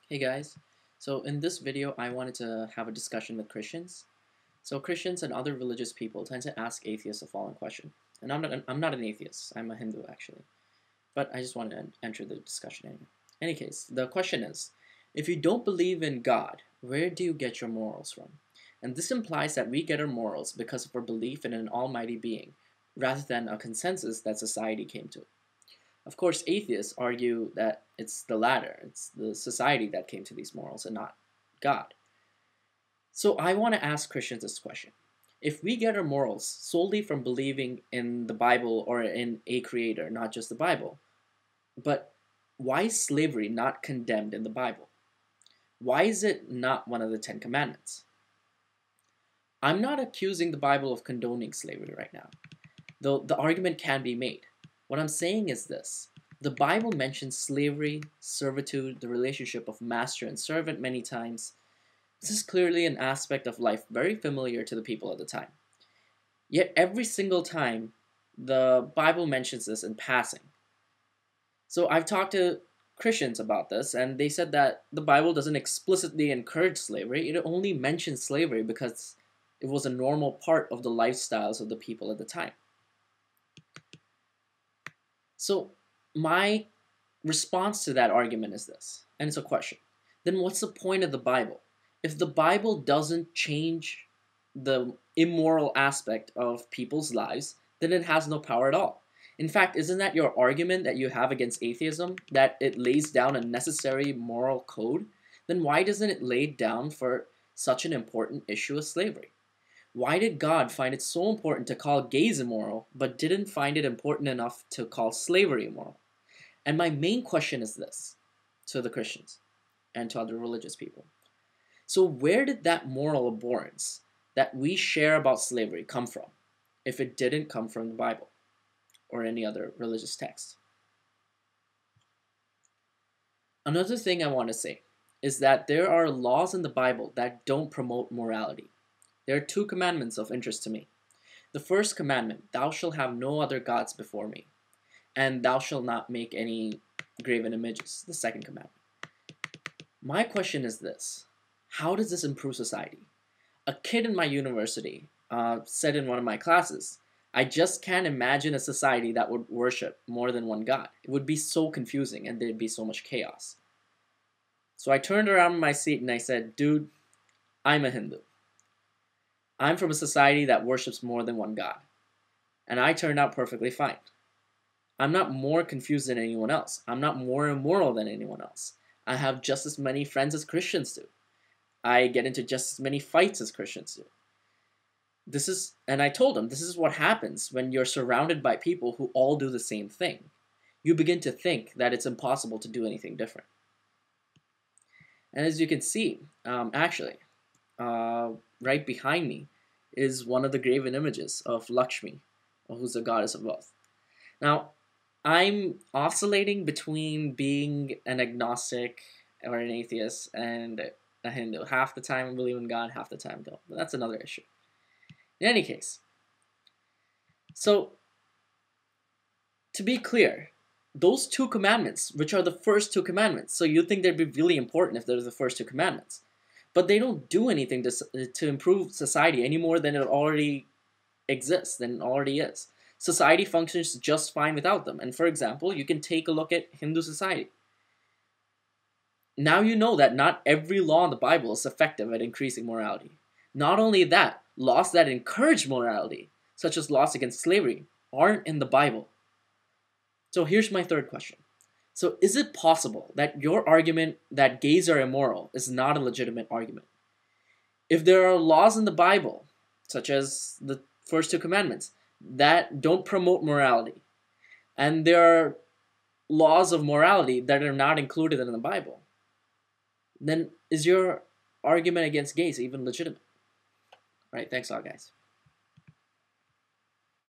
Hey guys, so in this video I wanted to have a discussion with Christians. So Christians and other religious people tend to ask atheists the following question. And I'm not an atheist, I'm a Hindu actually. But I just want to enter the discussion anyway. In any case, the question is, if you don't believe in God, where do you get your morals from? And this implies that we get our morals because of our belief in an almighty being, rather than a consensus that society came to. Of course, atheists argue that it's the latter. It's the society that came to these morals and not God. So I want to ask Christians this question. If we get our morals solely from believing in the Bible or in a creator, not just the Bible, but why is slavery not condemned in the Bible? Why is it not one of the 10 Commandments? I'm not accusing the Bible of condoning slavery right now, though the argument can be made. What I'm saying is this. The Bible mentions slavery, servitude, the relationship of master and servant many times. This is clearly an aspect of life very familiar to the people at the time. Yet every single time, the Bible mentions this in passing. So I've talked to Christians about this, and they said that the Bible doesn't explicitly encourage slavery. It only mentions slavery because it was a normal part of the lifestyles of the people at the time. So my response to that argument is this, and it's a question. Then what's the point of the Bible? If the Bible doesn't change the immoral aspect of people's lives, then it has no power at all. In fact, isn't that your argument that you have against atheism, that it lays down a necessary moral code? Then why doesn't it lay down for such an important issue as slavery? Why did God find it so important to call gays immoral, but didn't find it important enough to call slavery immoral? And my main question is this, to the Christians and to other religious people. So where did that moral abhorrence that we share about slavery come from, if it didn't come from the Bible or any other religious text? Another thing I want to say is that there are laws in the Bible that don't promote morality. There are 2 commandments of interest to me. The first commandment, thou shalt have no other gods before me, and thou shalt not make any graven images, the second commandment. My question is this, how does this improve society? A kid in my university said in one of my classes, I just can't imagine a society that would worship more than one God. It would be so confusing and there'd be so much chaos. So I turned around in my seat and I said, dude, I'm a Hindu. I'm from a society that worships more than one God, and I turned out perfectly fine. I'm not more confused than anyone else. I'm not more immoral than anyone else. I have just as many friends as Christians do. I get into just as many fights as Christians do. And I told him, this is what happens when you're surrounded by people who all do the same thing. You begin to think that it's impossible to do anything different. And as you can see, right behind me is one of the graven images of Lakshmi, who's the goddess of wealth. Now, I'm oscillating between being an agnostic or an atheist and a Hindu. Half the time I believe in God, half the time I don't. But that's another issue. In any case, so to be clear, those 2 commandments, which are the first 2 commandments, so you'd think they'd be really important if they're the first 2 commandments. But they don't do anything to improve society any more than it already exists, than it already is. Society functions just fine without them. And for example, you can take a look at Hindu society. Now you know that not every law in the Bible is effective at increasing morality. Not only that, laws that encourage morality, such as laws against slavery, aren't in the Bible. So here's my third question. So is it possible that your argument that gays are immoral is not a legitimate argument? If there are laws in the Bible, such as the first 2 commandments, that don't promote morality, and there are laws of morality that are not included in the Bible, then is your argument against gays even legitimate? All right, thanks a lot, guys.